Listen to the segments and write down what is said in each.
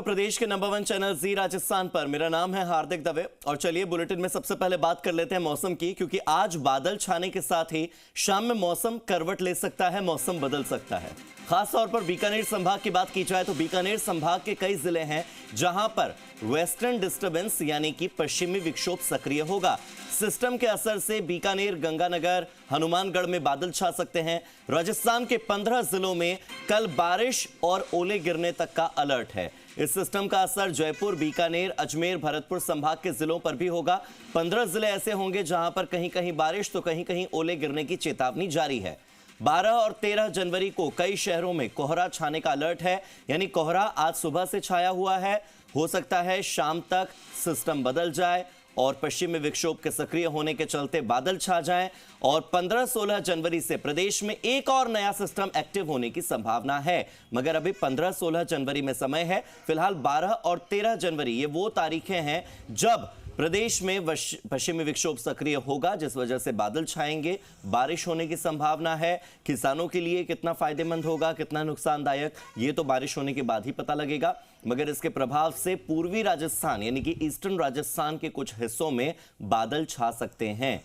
प्रदेश के number 1 channel जी राजस्थान पर मेरा नाम है हार्दिक दवे और चलिए बुलेटिन में सबसे पहले बात कर लेते हैं मौसम की, क्योंकि आज बादल छाने के साथ ही शाम में मौसम करवट ले सकता है, मौसम बदल सकता है। खास तौर पर बीकानेर संभाग की बात की जाए तो बीकानेर संभाग के कई जिले हैं जहां पर वेस्टर्न डिस्टर्बेंस यानी कि पश्चिमी विक्षोभ सक्रिय होगा। सिस्टम के असर से बीकानेर, गंगानगर, हनुमानगढ़ में बादल छा सकते हैं। राजस्थान के 15 जिलों में कल बारिश और ओले गिरने तक का अलर्ट है। इस सिस्टम का असर जयपुर, बीकानेर, अजमेर, भरतपुर संभाग के जिलों पर भी होगा। 15 जिले ऐसे होंगे जहां पर कहीं कहीं बारिश तो कहीं कहीं ओले गिरने की चेतावनी जारी है। 12 और 13 जनवरी को कई शहरों में कोहरा छाने का अलर्ट है, यानी कोहरा आज सुबह से छाया हुआ है। हो सकता है शाम तक सिस्टम बदल जाए और पश्चिमी विक्षोभ के सक्रिय होने के चलते बादल छा जाएं और 15-16 जनवरी से प्रदेश में एक और नया सिस्टम एक्टिव होने की संभावना है। मगर अभी 15-16 जनवरी में समय है। फिलहाल 12 और 13 जनवरी ये वो तारीखें हैं जब प्रदेश में पश्चिमी विक्षोभ सक्रिय होगा, जिस वजह से बादल छाएंगे, बारिश होने की संभावना है। किसानों के लिए कितना फायदेमंद होगा, कितना नुकसानदायक, ये तो बारिश होने के बाद ही पता लगेगा। मगर इसके प्रभाव से पूर्वी राजस्थान यानी कि ईस्टर्न राजस्थान के कुछ हिस्सों में बादल छा सकते हैं।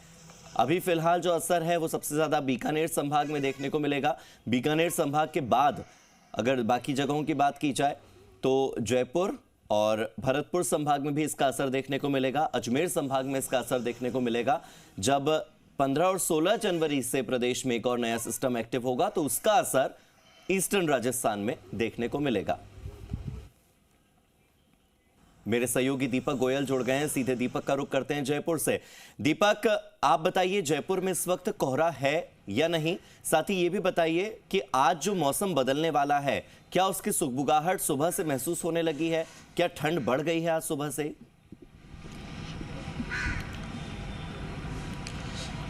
अभी फिलहाल जो असर है वो सबसे ज्यादा बीकानेर संभाग में देखने को मिलेगा। बीकानेर संभाग के बाद अगर बाकी जगहों की बात की जाए तो जयपुर और भरतपुर संभाग में भी इसका असर देखने को मिलेगा। अजमेर संभाग में इसका असर देखने को मिलेगा। जब 15 और 16 जनवरी से प्रदेश में एक और नया सिस्टम एक्टिव होगा तो उसका असर ईस्टर्न राजस्थान में देखने को मिलेगा। मेरे सहयोगी दीपक गोयल जुड़ गए हैं, सीधे दीपक का रुख करते हैं जयपुर से। दीपक, आप बताइए जयपुर में इस वक्त कोहरा है या नहीं, साथ ही ये भी बताइए कि आज जो मौसम बदलने वाला है क्या उसकी सुगबुगाहट सुबह से महसूस होने लगी है? क्या ठंड बढ़ गई है आज सुबह से?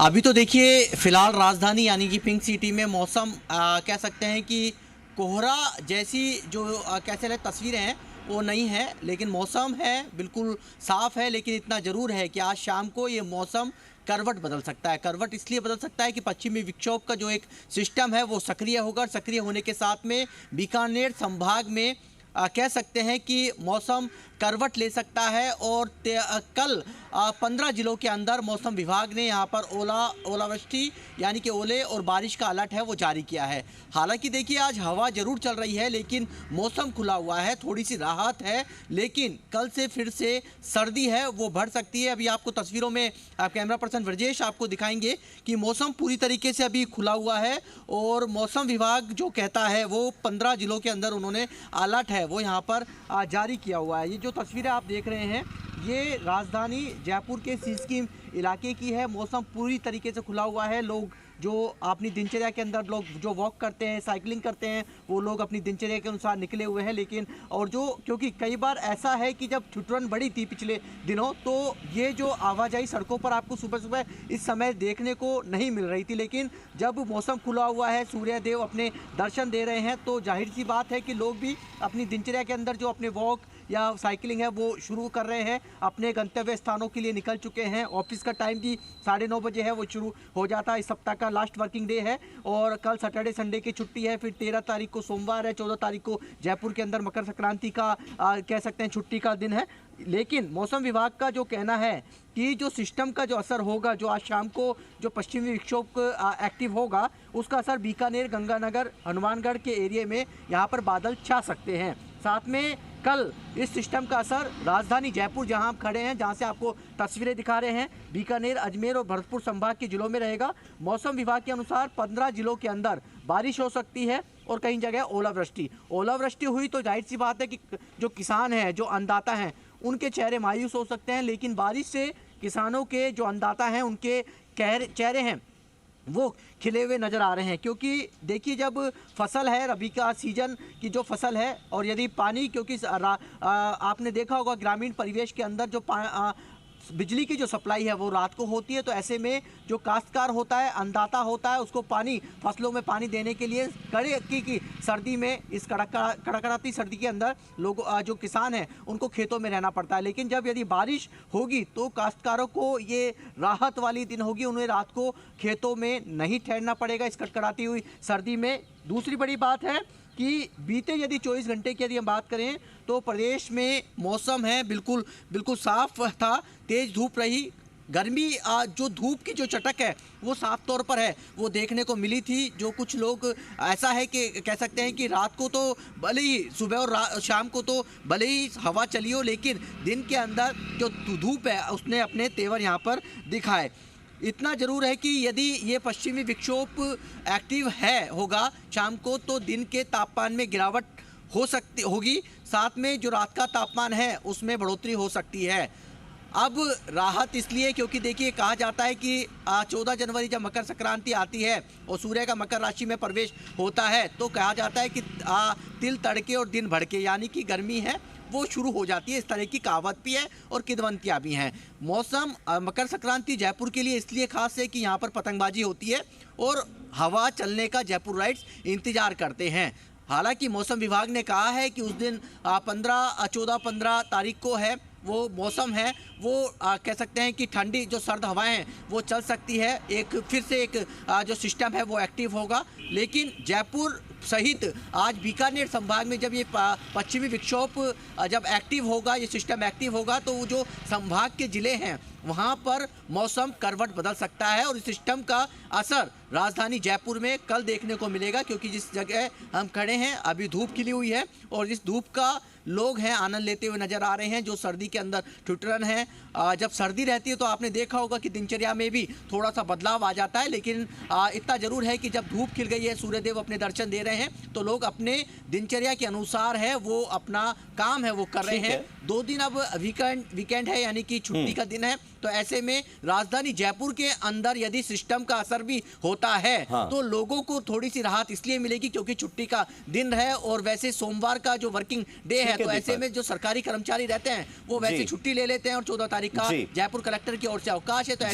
अभी तो देखिए फिलहाल राजधानी यानी कि पिंक सिटी में मौसम कह सकते हैं कि कोहरा जैसी जो कैसे रहे तस्वीरें हैं वो नहीं है, लेकिन मौसम है बिल्कुल साफ़ है। लेकिन इतना ज़रूर है कि आज शाम को ये मौसम करवट बदल सकता है। करवट इसलिए बदल सकता है कि पश्चिमी विक्षोभ का जो एक सिस्टम है वो सक्रिय होगा। सक्रिय होने के साथ में बीकानेर संभाग में कह सकते हैं कि मौसम करवट ले सकता है और कल 15 जिलों के अंदर मौसम विभाग ने यहाँ पर ओलावृष्टि यानी कि ओले और बारिश का अलर्ट है वो जारी किया है। हालांकि देखिए आज हवा जरूर चल रही है लेकिन मौसम खुला हुआ है, थोड़ी सी राहत है। लेकिन कल से फिर से सर्दी है वो बढ़ सकती है। अभी आपको तस्वीरों में कैमरा पर्सन ब्रजेश आपको दिखाएंगे कि मौसम पूरी तरीके से अभी खुला हुआ है और मौसम विभाग जो कहता है वो 15 जिलों के अंदर उन्होंने अलर्ट है वो यहाँ पर जारी किया हुआ है। ये जो तस्वीरें आप देख रहे हैं ये राजधानी जयपुर के सिस्कीम इलाके की है। मौसम पूरी तरीके से खुला हुआ है। लोग जो अपनी दिनचर्या के अंदर लोग जो वॉक करते हैं, साइकिलिंग करते हैं, वो लोग अपनी दिनचर्या के अनुसार निकले हुए हैं। लेकिन और जो क्योंकि कई बार ऐसा है कि जब ठुठुरन बढ़ी थी पिछले दिनों तो ये जो आवाजाही सड़कों पर आपको सुबह सुबह इस समय देखने को नहीं मिल रही थी। लेकिन जब मौसम खुला हुआ है, सूर्य देव अपने दर्शन दे रहे हैं तो जाहिर सी बात है कि लोग भी अपनी दिनचर्या के अंदर जो अपने वॉक या साइकिलिंग है वो शुरू कर रहे हैं। अपने गंतव्य स्थानों के लिए निकल चुके हैं। ऑफिस का टाइम भी 9:30 बजे है वो शुरू हो जाता है। इस सप्ताह का लास्ट वर्किंग डे है और कल सैटरडे संडे की छुट्टी है। फिर 13 तारीख को सोमवार है, 14 तारीख को जयपुर के अंदर मकर संक्रांति का कह सकते हैं छुट्टी का दिन है। लेकिन मौसम विभाग का जो कहना है कि जो सिस्टम का जो असर होगा, जो आज शाम को जो पश्चिमी विक्षोभ एक्टिव होगा उसका असर बीकानेर, गंगानगर, हनुमानगढ़ के एरिया में यहाँ पर बादल छा सकते हैं। साथ में कल इस सिस्टम का असर राजधानी जयपुर जहां आप खड़े हैं, जहां से आपको तस्वीरें दिखा रहे हैं, बीकानेर, अजमेर और भरतपुर संभाग के जिलों में रहेगा। मौसम विभाग के अनुसार 15 जिलों के अंदर बारिश हो सकती है और कई जगह ओलावृष्टि हुई तो जाहिर सी बात है कि जो किसान हैं, जो अन्नदाता हैं, उनके चेहरे मायूस हो सकते हैं। लेकिन बारिश से किसानों के जो अन्नदाता हैं उनके चेहरे हैं वो खिले हुए नज़र आ रहे हैं। क्योंकि देखिए जब फसल है, रबी का सीजन की जो फसल है और यदि पानी क्योंकि आपने देखा होगा ग्रामीण परिवेश के अंदर जो बिजली की जो सप्लाई है वो रात को होती है, तो ऐसे में जो काश्तकार होता है, अन्नदाता होता है, उसको पानी फसलों में पानी देने के लिए कड़ाके की सर्दी में, इस कड़कड़ाती सर्दी के अंदर लोग जो किसान हैं उनको खेतों में रहना पड़ता है। लेकिन जब यदि बारिश होगी तो काश्तकारों को ये राहत वाली दिन होगी, उन्हें रात को खेतों में नहीं ठहरना पड़ेगा इस कड़कड़ाती हुई सर्दी में। दूसरी बड़ी बात है कि बीते यदि 24 घंटे की यदि हम बात करें तो प्रदेश में मौसम है बिल्कुल बिल्कुल साफ था, तेज धूप रही। गर्मी जो धूप की जो चटक है वो साफ तौर पर है, वो देखने को मिली थी। जो कुछ लोग ऐसा है कि कह सकते हैं कि रात को तो भले ही सुबह और शाम को तो भले ही हवा चली हो, लेकिन दिन के अंदर जो धूप है उसने अपने तेवर यहाँ पर दिखाए। इतना जरूर है कि यदि ये पश्चिमी विक्षोभ एक्टिव है होगा शाम को, तो दिन के तापमान में गिरावट हो सकती होगी, साथ में जो रात का तापमान है उसमें बढ़ोतरी हो सकती है। अब राहत इसलिए क्योंकि देखिए कहा जाता है कि 14 जनवरी जब मकर संक्रांति आती है और सूर्य का मकर राशि में प्रवेश होता है, तो कहा जाता है कि तिल तड़के और दिन भड़के, यानी कि गर्मी है वो शुरू हो जाती है। इस तरह की कहावत भी है और किदवंतियाँ भी हैं। मौसम मकर संक्रांति जयपुर के लिए इसलिए खास है कि यहाँ पर पतंगबाजी होती है और हवा चलने का जयपुर राइट्स इंतजार करते हैं। हालांकि मौसम विभाग ने कहा है कि उस दिन 14-15 तारीख को है वो मौसम है वो कह सकते हैं कि ठंडी जो सर्द हवाएं हैं वो चल सकती है। एक फिर से एक जो सिस्टम है वो एक्टिव होगा, लेकिन जयपुर सहित आज बीकानेर संभाग में जब ये पश्चिमी विक्षोभ जब एक्टिव होगा, ये सिस्टम एक्टिव होगा, तो वो जो संभाग के ज़िले हैं वहाँ पर मौसम करवट बदल सकता है और इस सिस्टम का असर राजधानी जयपुर में कल देखने को मिलेगा। क्योंकि जिस जगह हम खड़े हैं अभी धूप खिली हुई है और इस धूप का लोग हैं आनंद लेते हुए नजर आ रहे हैं जो सर्दी के अंदर ठिठुरन है। जब सर्दी रहती है तो आपने देखा होगा कि दिनचर्या में भी थोड़ा सा बदलाव आ जाता है, लेकिन इतना जरूर है कि जब धूप खिल गई है, सूर्यदेव अपने दर्शन दे रहे हैं, तो लोग अपने दिनचर्या के अनुसार है वो अपना काम है वो कर रहे हैं। 2 दिन अब वीकेंड है, यानी कि छुट्टी का दिन है, तो ऐसे में राजधानी जयपुर के अंदर यदि सिस्टम का असर भी होता है तो लोगों को थोड़ी सी राहत इसलिए मिलेगी क्योंकि छुट्टी का दिन है और वैसे सोमवार का जो वर्किंग डे है, तो ऐसे में जो सरकारी कर्मचारी रहते हैं वो वैसे छुट्टी ले लेते हैं और 14 तारीख का जयपुर कलेक्टर की ओर से अवकाश है। तो